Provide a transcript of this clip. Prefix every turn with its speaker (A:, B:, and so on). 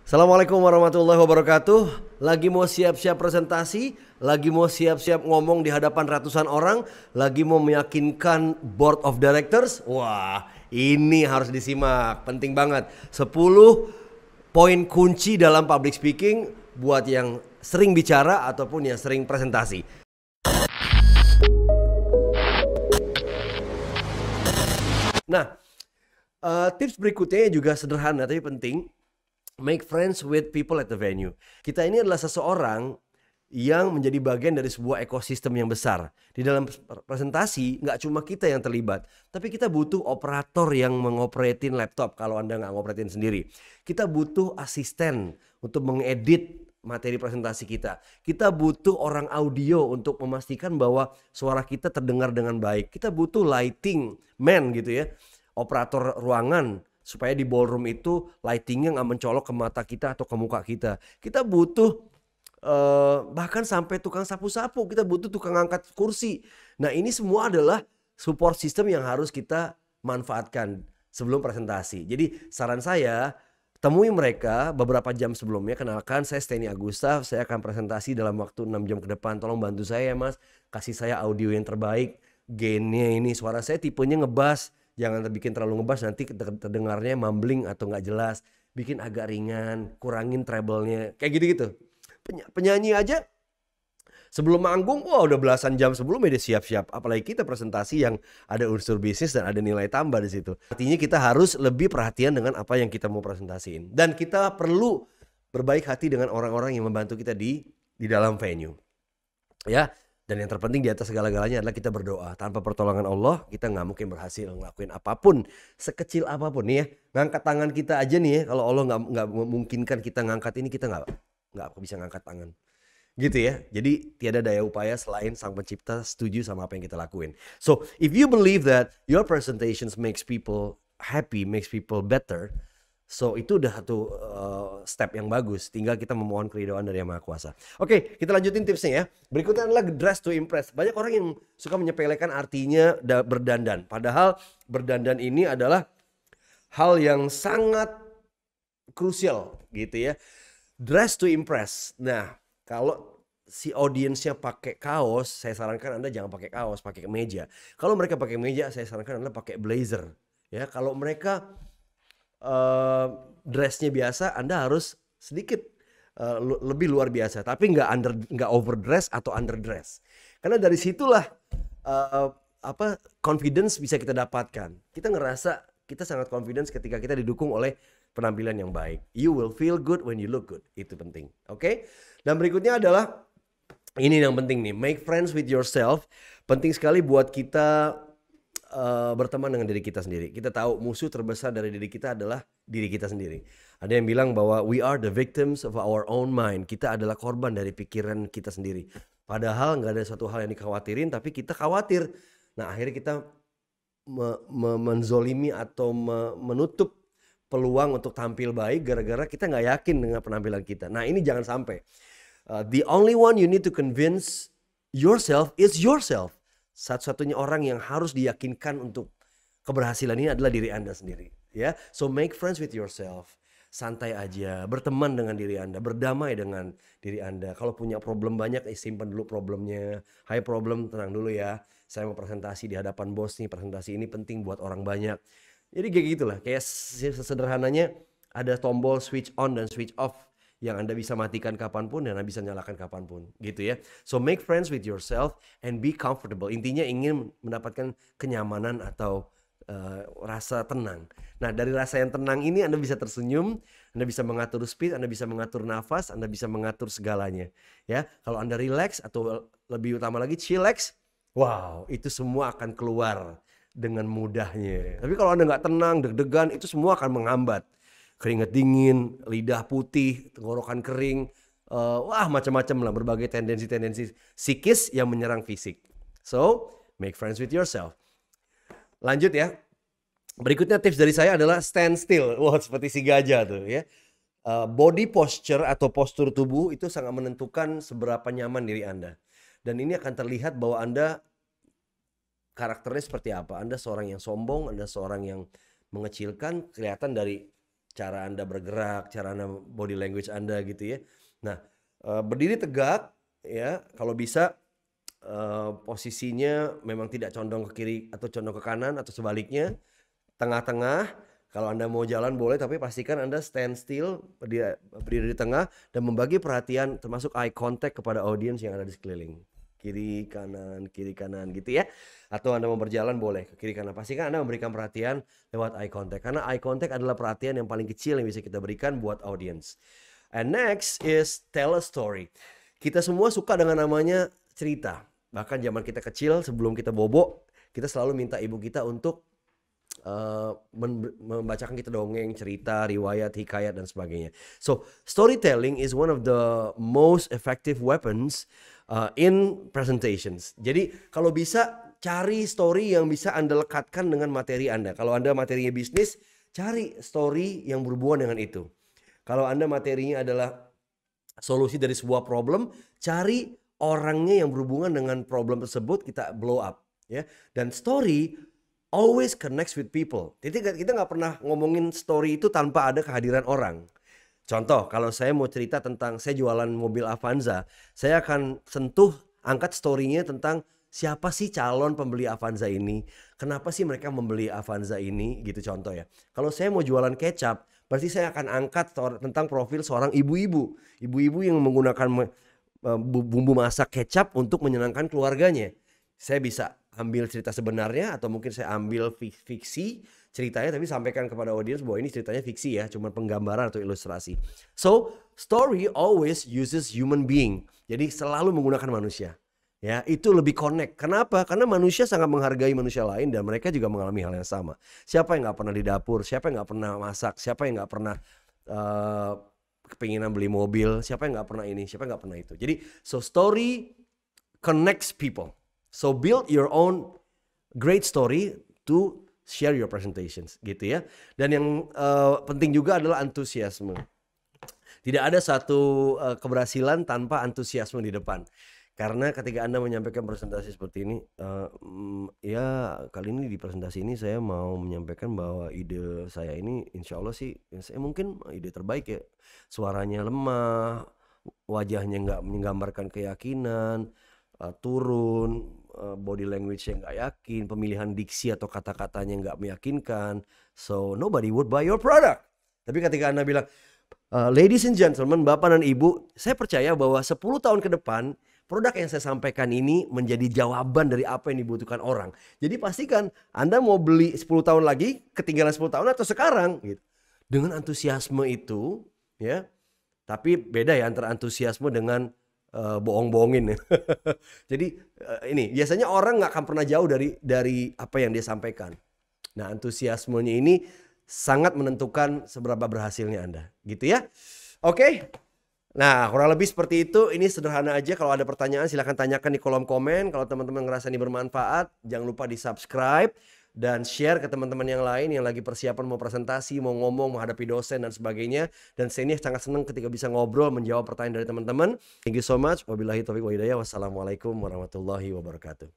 A: Assalamualaikum warahmatullahi wabarakatuh. Lagi mau siap-siap presentasi, lagi mau siap-siap ngomong di hadapan ratusan orang, lagi mau meyakinkan board of directors. Wah, ini harus disimak, penting banget. 10 poin kunci dalam public speaking buat yang sering bicara ataupun yang sering presentasi. Nah, tips berikutnya juga sederhana tapi penting. Make friends with people at the venue. Kita ini adalah seseorang yang menjadi bagian dari sebuah ekosistem yang besar. Di dalam presentasi nggak cuma kita yang terlibat, tapi kita butuh operator yang mengoperatin laptop kalau Anda nggak ngoperatin sendiri. Kita butuh asisten untuk mengedit materi presentasi kita. Kita butuh orang audio untuk memastikan bahwa suara kita terdengar dengan baik. Kita butuh lighting man gitu ya, operator ruangan, supaya di ballroom itu lightingnya nggak mencolok ke mata kita atau ke muka kita. Kita butuh bahkan sampai tukang sapu-sapu, kita butuh tukang angkat kursi. Nah, ini semua adalah support system yang harus kita manfaatkan sebelum presentasi. Jadi saran saya, temui mereka beberapa jam sebelumnya, kenalkan saya Steny Agusta, saya akan presentasi dalam waktu 6 jam ke depan. Tolong bantu saya ya Mas, kasih saya audio yang terbaik, gainnya ini, suara saya tipenya ngebass. Jangan bikin terlalu ngebas, nanti terdengarnya mumbling atau nggak jelas. Bikin agak ringan, kurangin treble-nya, kayak gitu-gitu. Penyanyi aja sebelum manggung, wah udah belasan jam sebelumnya dia siap-siap. Apalagi kita presentasi yang ada unsur bisnis dan ada nilai tambah di situ. Artinya kita harus lebih perhatian dengan apa yang kita mau presentasiin. Dan kita perlu berbaik hati dengan orang-orang yang membantu kita di dalam venue. Ya. Dan yang terpenting di atas segala-galanya adalah kita berdoa. Tanpa pertolongan Allah, kita nggak mungkin berhasil ngelakuin apapun, sekecil apapun nih ya. Ngangkat tangan kita aja nih ya, kalau Allah nggak memungkinkan kita ngangkat ini, kita nggak bisa ngangkat tangan. Gitu ya. Jadi tiada daya upaya selain Sang Pencipta setuju sama apa yang kita lakuin. So if you believe that your presentations makes people happy, makes people better, so itu udah satu step yang bagus. Tinggal kita memohon keridhaan dari Yang Maha Kuasa. Oke, kita lanjutin tipsnya ya. Berikutnya adalah dress to impress. Banyak orang yang suka menyepelekan artinya berdandan. Padahal berdandan ini adalah hal yang sangat krusial gitu ya. Dress to impress. Nah, kalau si audiensnya pakai kaos, saya sarankan Anda jangan pakai kaos, pakai kemeja. Kalau mereka pakai meja, saya sarankan Anda pakai blazer. Ya, kalau mereka dressnya biasa, Anda harus sedikit lebih luar biasa, tapi nggak overdress atau underdress. Karena dari situlah confidence bisa kita dapatkan. Kita ngerasa kita sangat confidence ketika kita didukung oleh penampilan yang baik. You will feel good when you look good. Itu penting. Oke? Dan berikutnya adalah ini yang penting nih, make friends with yourself. Penting sekali buat kita berteman dengan diri kita sendiri. Kita tahu musuh terbesar dari diri kita adalah diri kita sendiri. Ada yang bilang bahwa we are the victims of our own mind. Kita adalah korban dari pikiran kita sendiri. Padahal nggak ada suatu hal yang dikhawatirin, tapi kita khawatir. Nah, akhirnya kita menzolimi atau menutup peluang untuk tampil baik gara-gara kita nggak yakin dengan penampilan kita. Nah, ini jangan sampai. The only one you need to convince yourself is yourself. Satu-satunya orang yang harus diyakinkan untuk keberhasilan ini adalah diri Anda sendiri. Ya, so make friends with yourself. Santai aja, berteman dengan diri Anda, berdamai dengan diri Anda. Kalau punya problem banyak, simpan dulu problemnya. Hai problem, tenang dulu ya. Saya mau presentasi di hadapan bos nih, presentasi ini penting buat orang banyak. Jadi kayak gitulah, kayak sesederhananya ada tombol switch on dan switch off yang Anda bisa matikan kapanpun dan Anda bisa nyalakan kapanpun gitu ya. So make friends with yourself and be comfortable. Intinya ingin mendapatkan kenyamanan atau rasa tenang. Nah, dari rasa yang tenang ini Anda bisa tersenyum, Anda bisa mengatur speed, Anda bisa mengatur nafas, Anda bisa mengatur segalanya. Ya, kalau Anda relax atau lebih utama lagi chillax, wow, itu semua akan keluar dengan mudahnya. Tapi kalau Anda nggak tenang, deg-degan, itu semua akan menghambat. Keringat dingin, lidah putih, tenggorokan kering, wah macam-macam lah, berbagai tendensi-tendensi psikis yang menyerang fisik. So, make friends with yourself. Lanjut ya. Berikutnya tips dari saya adalah stand still. Wah, seperti si gajah tuh ya. Body posture atau postur tubuh itu sangat menentukan seberapa nyaman diri Anda. Dan ini akan terlihat bahwa Anda karakternya seperti apa. Anda seorang yang sombong, Anda seorang yang mengecilkan, kelihatan dari cara Anda bergerak, cara Anda body language Anda gitu ya. Nah, berdiri tegak ya, kalau bisa posisinya memang tidak condong ke kiri atau condong ke kanan atau sebaliknya, tengah-tengah. Kalau Anda mau jalan boleh, tapi pastikan Anda stand still, berdiri di tengah dan membagi perhatian termasuk eye contact kepada audiens yang ada di sekeliling. Kiri kanan gitu ya. Atau Anda mau berjalan boleh ke kiri kanan. Pastikan Anda memberikan perhatian lewat eye contact, karena eye contact adalah perhatian yang paling kecil yang bisa kita berikan buat audiens. And next is tell a story. Kita semua suka dengan namanya cerita. Bahkan zaman kita kecil sebelum kita bobo, kita selalu minta ibu kita untuk membacakan kita dongeng, cerita, riwayat, hikayat dan sebagainya. So storytelling is one of the most effective weapons in presentations. Jadi kalau bisa cari story yang bisa Anda lekatkan dengan materi Anda. Kalau Anda materinya bisnis, cari story yang berhubungan dengan itu. Kalau Anda materinya adalah solusi dari sebuah problem, cari orangnya yang berhubungan dengan problem tersebut, kita blow up ya. Dan story always connects with people. Jadi kita nggak pernah ngomongin story itu tanpa ada kehadiran orang. Contoh, kalau saya mau cerita tentang saya jualan mobil Avanza, saya akan angkat story-nya tentang siapa sih calon pembeli Avanza ini, kenapa sih mereka membeli Avanza ini, gitu contoh ya. Kalau saya mau jualan kecap, berarti saya akan angkat tentang profil seorang ibu-ibu yang menggunakan bumbu masak kecap untuk menyenangkan keluarganya. Saya bisa ambil cerita sebenarnya atau mungkin saya ambil fiksi ceritanya tapi sampaikan kepada audiens bahwa ini ceritanya fiksi ya, cuma penggambaran atau ilustrasi. So, story always uses human being. Jadi selalu menggunakan manusia. Ya, itu lebih connect. Kenapa? Karena manusia sangat menghargai manusia lain dan mereka juga mengalami hal yang sama. Siapa yang nggak pernah di dapur? Siapa yang nggak pernah masak? Siapa yang nggak pernah kepinginan beli mobil? Siapa yang nggak pernah ini? Siapa yang nggak pernah itu? Jadi, so story connects people. So build your own great story to share your presentations gitu ya. Dan yang penting juga adalah antusiasme. Tidak ada satu keberhasilan tanpa antusiasme di depan. Karena ketika Anda menyampaikan presentasi seperti ini, ya kali ini di presentasi ini saya mau menyampaikan bahwa ide saya ini insya Allah sih, saya mungkin ide terbaik ya. Suaranya lemah, wajahnya nggak menggambarkan keyakinan, turun, body language yang nggak yakin, pemilihan diksi atau kata-katanya nggak meyakinkan. So nobody would buy your product. Tapi ketika Anda bilang, ladies and gentlemen, bapak dan ibu, saya percaya bahwa 10 tahun ke depan produk yang saya sampaikan ini menjadi jawaban dari apa yang dibutuhkan orang. Jadi pastikan Anda mau beli 10 tahun lagi, ketinggalan 10 tahun atau sekarang gitu. Dengan antusiasme itu ya. Tapi beda ya antara antusiasme dengan bohong-bohongin. Jadi ini biasanya orang nggak akan pernah jauh dari apa yang dia sampaikan. Nah, antusiasmenya ini sangat menentukan seberapa berhasilnya Anda, gitu ya. Oke. Nah, kurang lebih seperti itu. Ini sederhana aja. Kalau ada pertanyaan silahkan tanyakan di kolom komen. Kalau teman-teman ngerasa ini bermanfaat, jangan lupa di-subscribe dan share ke teman-teman yang lain yang lagi persiapan mau presentasi, mau ngomong, menghadapi dosen dan sebagainya. Dan saya ini sangat senang ketika bisa ngobrol, menjawab pertanyaan dari teman-teman. Thank you so much. Wabillahi taufiq wa hidayah. Wassalamualaikum warahmatullahi wabarakatuh.